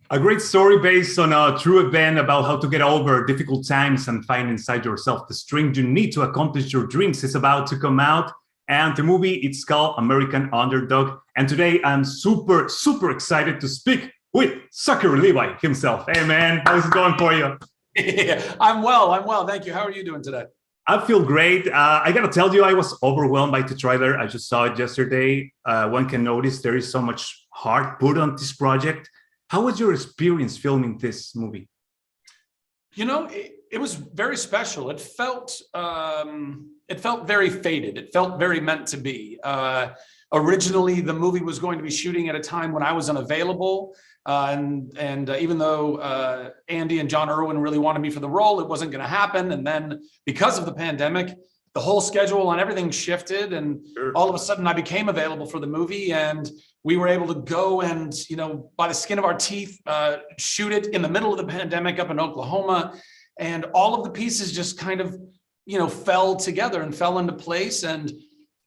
A great story based on a true event about how to get over difficult times and find inside yourself the strength you need to accomplish your dreams is about to come out. And the movie, it's called American Underdog. And today I'm super, super excited to speak with Zachary Levi himself. Hey man, how's it going for you? Yeah, I'm well. Thank you. How are you doing today? I feel great. I gotta tell you, I was overwhelmed by the trailer. I just saw it yesterday. One can notice there is so much heart put on this project. How was your experience filming this movie? You know, it was very special. It felt very fated. It felt very meant to be. Originally, the movie was going to be shooting at a time when I was unavailable. And even though Andy and John Irwin really wanted me for the role, it wasn't going to happen. And then because of the pandemic, the whole schedule and everything shifted. And all of a sudden I became available for the movie, and we were able to go and, by the skin of our teeth, shoot it in the middle of the pandemic up in Oklahoma. And all of the pieces just kind of, fell together and fell into place. And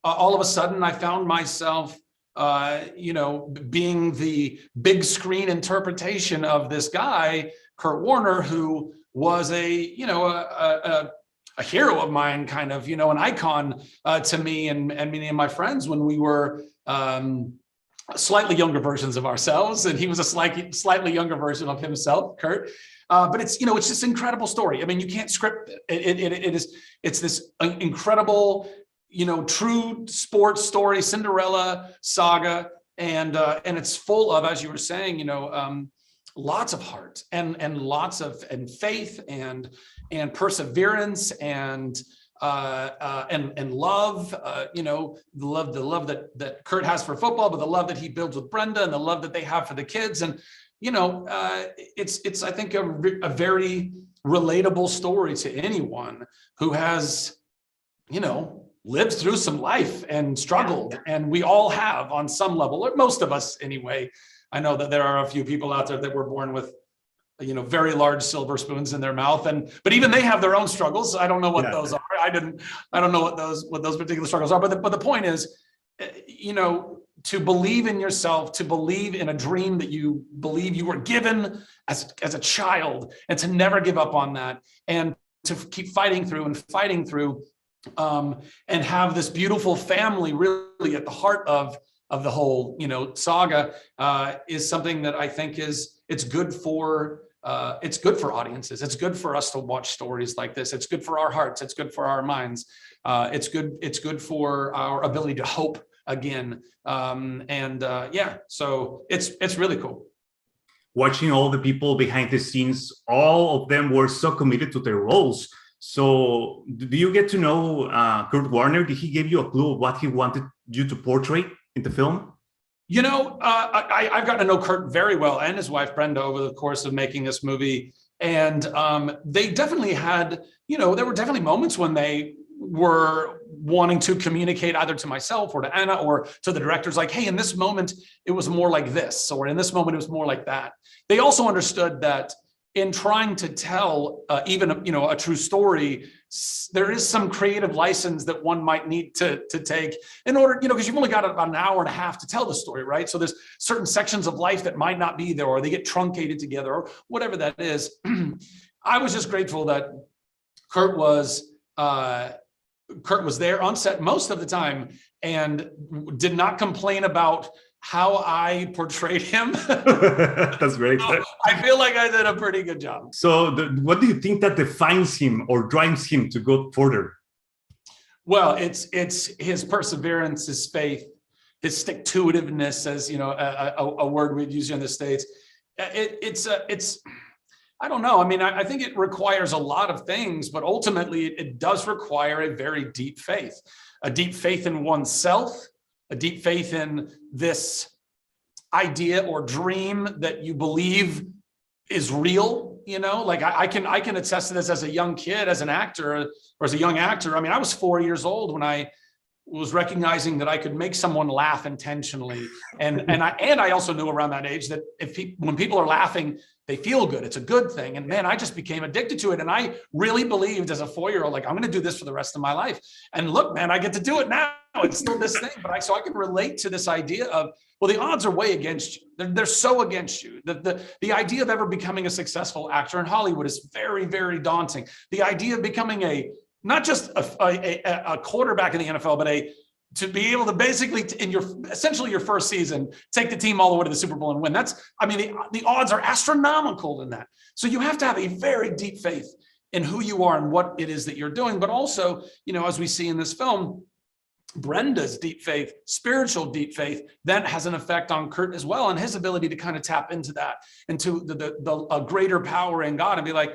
all of a sudden I found myself being the big screen interpretation of this guy, Kurt Warner, who was a hero of mine, kind of, an icon to me and many of my friends when we were slightly younger versions of ourselves, and he was a slightly younger version of himself, Kurt. But it's this incredible story. I mean, you can't script it. It's this incredible, true sports story, Cinderella saga, and it's full of, as you were saying, lots of heart and lots of faith and perseverance and love, the love that Kurt has for football, but the love that he builds with Brenda and the love that they have for the kids. And it's I think a very relatable story to anyone who has lived through some life and struggled, and we all have on some level, or most of us anyway. I know that there are a few people out there that were born with very large silver spoons in their mouth, but even they have their own struggles. I don't know what those are. I don't know what those particular struggles are. But the point is, to believe in yourself, to believe in a dream that you believe you were given as a child, and to never give up on that, and to keep fighting through, and have this beautiful family really at the heart of the whole saga, is something that I think it's good for audiences. It's good for us to watch stories like this. It's good for our hearts. It's good for our minds. It's good for our ability to hope again. So it's really cool. Watching all the people behind the scenes, all of them were so committed to their roles. So do you get to know Kurt Warner? Did he give you a clue of what he wanted you to portray in the film? I've gotten to know Kurt very well, and his wife Brenda, over the course of making this movie. And they definitely had, there were definitely moments when they were wanting to communicate either to myself or to Anna or to the directors, like, hey, in this moment, it was more like this, or in this moment, it was more like that. They also understood that in trying to tell even a true story, there is some creative license that one might need to take in order, because you've only got about an hour and a half to tell the story, right? So there's certain sections of life that might not be there, or they get truncated together, or whatever that is. I was just grateful that Kurt was there on set most of the time and did not complain about how I portrayed him. That's great. So I feel like I did a pretty good job. So what do you think that defines him or drives him to go further? Well, it's his perseverance, his faith, his stick-to-itiveness, as a word we'd use here in the States. It's I don't know. I mean, I think it requires a lot of things, but ultimately it does require a very deep faith in oneself, a deep faith in this idea or dream that you believe is real. Like I can attest to this as a young kid, as an actor, or as a young actor. I mean, I was 4 years old when was recognizing that I could make someone laugh intentionally. And I also knew around that age that when people are laughing, they feel good. It's a good thing. And man, I just became addicted to it. And I really believed as a 4-year-old, like, I'm going to do this for the rest of my life. And look, man, I get to do it now. It's still this thing, but so I can relate to this idea of, well, the odds are way against you. They're so against you. The idea of ever becoming a successful actor in Hollywood is very, very daunting. The idea of becoming not just a quarterback in the NFL, but to be able to basically essentially your first season, take the team all the way to the Super Bowl and win. The odds are astronomical in that. So you have to have a very deep faith in who you are and what it is that you're doing. But also, as we see in this film, Brenda's deep faith, spiritual deep faith, then has an effect on Kurt as well, and his ability to kind of tap into that, into a greater power in God and be like,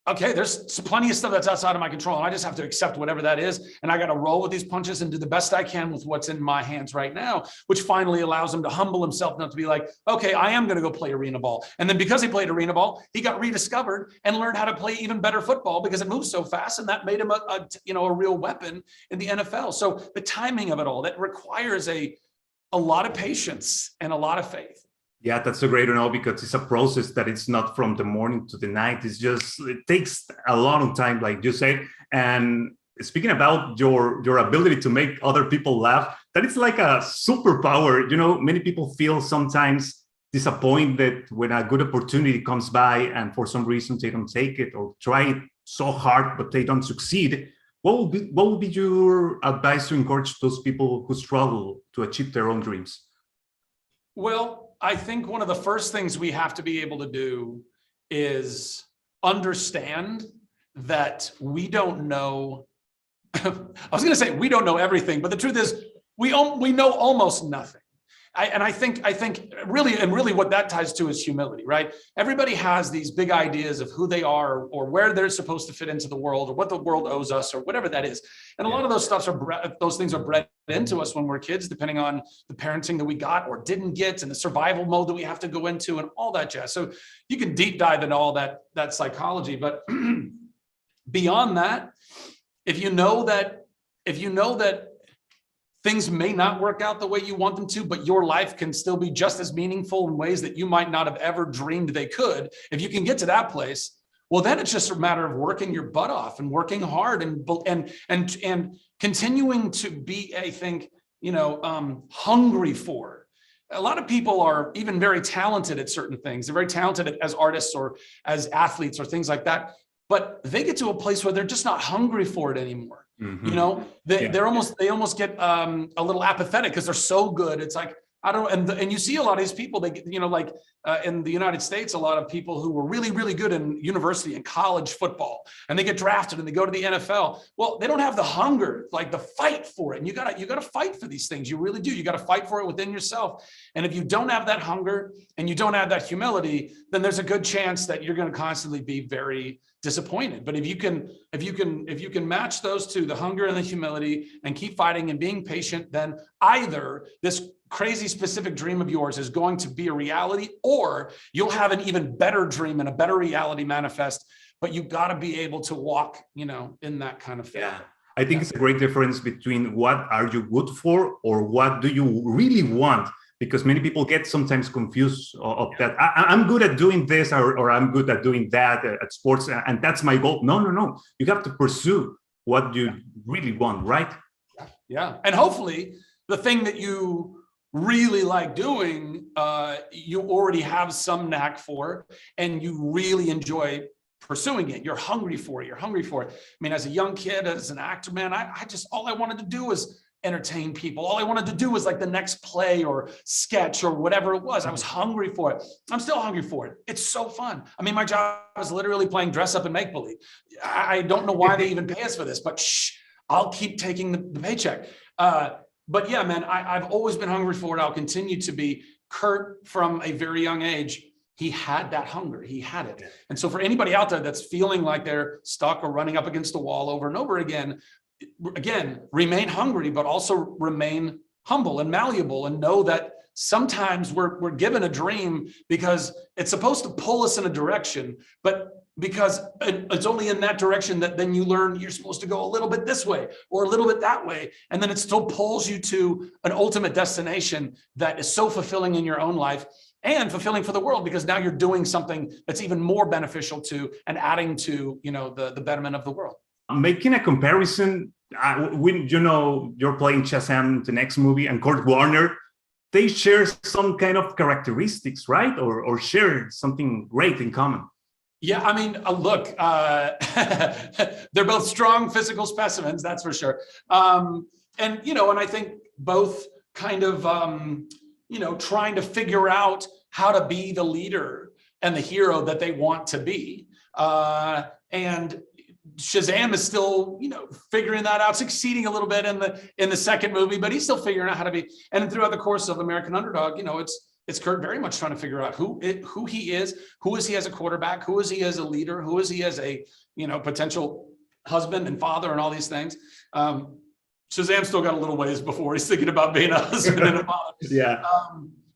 okay, there's plenty of stuff that's outside of my control, and I just have to accept whatever that is, and I got to roll with these punches and do the best I can with what's in my hands right now, which finally allows him to humble himself enough to be like, okay, I am going to go play arena ball. And then because he played arena ball, he got rediscovered and learned how to play even better football because it moves so fast, and that made him a real weapon in the NFL. So the timing of it all, that requires a lot of patience and a lot of faith. Yeah, that's so great to know, because it's a process that it's not from the morning to the night. It takes a long time, like you said. And speaking about your ability to make other people laugh, that is like a superpower. Many people feel sometimes disappointed when a good opportunity comes by and for some reason they don't take it, or try it so hard, but they don't succeed. What would be your advice to encourage those people who struggle to achieve their own dreams? Well, I think one of the first things we have to be able to do is understand that we don't know. I was going to say we don't know everything, but the truth is we know almost nothing. I think really what that ties to is humility, right? Everybody has these big ideas of who they are or where they're supposed to fit into the world or what the world owes us or whatever that is. And a lot of those things are bred into us when we're kids, depending on the parenting that we got or didn't get and the survival mode that we have to go into and all that jazz. So you can deep dive into all that psychology, but beyond that, if you know that things may not work out the way you want them to, but your life can still be just as meaningful in ways that you might not have ever dreamed they could. If you can get to that place, well, then it's just a matter of working your butt off and working hard and continuing to be, I think, hungry for it. A lot of people are even very talented at certain things. They're very talented as artists or as athletes or things like that, but they get to a place where they're just not hungry for it anymore. Mm-hmm. They almost get a little apathetic because they're so good. It's like, I don't, and you see a lot of these people, they get, in the United States, a lot of people who were really, really good in university and college football, and they get drafted and they go to the NFL. Well, they don't have the hunger, like the fight for it. And you gotta fight for these things. You really do. You got to fight for it within yourself. And if you don't have that hunger and you don't have that humility, then there's a good chance that you're going to constantly be very disappointed. But if you can match those two, the hunger and the humility, and keep fighting and being patient, then either this crazy specific dream of yours is going to be a reality, or you'll have an even better dream and a better reality manifest. But you got to be able to walk, in that kind of faith. Yeah. I think it's a great difference between what are you good for or what do you really want, because many people get sometimes confused of that. I'm good at doing this or I'm good at doing that at sports, and that's my goal. No. You have to pursue what you really want, right? Yeah. And hopefully the thing that you really like doing, you already have some knack for, and you really enjoy pursuing it. You're hungry for it. I mean, as a young kid, as an actor, man, all I wanted to do was entertain people. All I wanted to do was like the next play or sketch or whatever it was. I was hungry for it. I'm still hungry for it. It's so fun. I mean, my job is literally playing dress up and make believe. I don't know why they even pay us for this, but I'll keep taking the paycheck. But yeah, man, I've always been hungry for it. I'll continue to be. Kurt, from a very young age, he had that hunger. He had it. And so for anybody out there that's feeling like they're stuck or running up against a wall over and over again, remain hungry, but also remain humble and malleable, and know that sometimes we're given a dream because it's supposed to pull us in a direction, but because it's only in that direction that then you learn you're supposed to go a little bit this way or a little bit that way. And then it still pulls you to an ultimate destination that is so fulfilling in your own life and fulfilling for the world, because now you're doing something that's even more beneficial to and adding to, you know, the betterment of the world. Making a comparison, when you know you're playing Shazam, the next movie, and Kurt Warner, they share some kind of characteristics, right? Or share something great in common. Yeah, I mean, look, they're both strong physical specimens, that's for sure. And, you know, and I think both kind of, you know, trying to figure out how to be the leader and the hero that they want to be. And Shazam is still, you know, figuring that out, succeeding a little bit in the second movie, but he's still figuring out how to be. And throughout the course of American Underdog, you know, it's Kurt very much trying to figure out who he is he as a quarterback, who is he as a leader, who is he as a, you know, potential husband and father and all these things. Shazam still got a little ways before he's thinking about being a husband and a father. Yeah.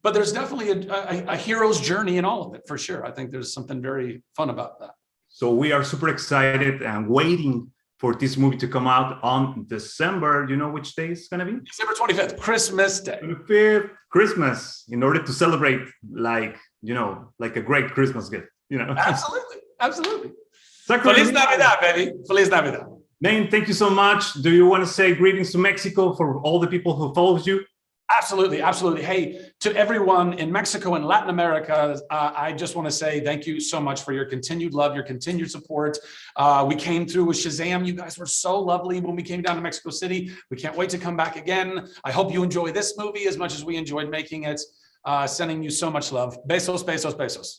But there's definitely a hero's journey in all of it, for sure. I think there's something very fun about that. So we are super excited and waiting for this movie to come out on December. You know which day it's going to be? December 25th, Christmas Day. 25th, Christmas, in order to celebrate, like, you know, like a great Christmas gift, you know? Absolutely. Absolutely. Zachary, Feliz Navidad, baby. Feliz Navidad. Man, thank you so much. Do you want to say greetings to Mexico for all the people who follow you? Absolutely, absolutely. Hey, to everyone in Mexico and Latin America, I just want to say thank you so much for your continued love, your continued support. We came through with Shazam. You guys were so lovely when we came down to Mexico City. We can't wait to come back again. I hope you enjoy this movie as much as we enjoyed making it. Sending you so much love. Besos, besos, besos.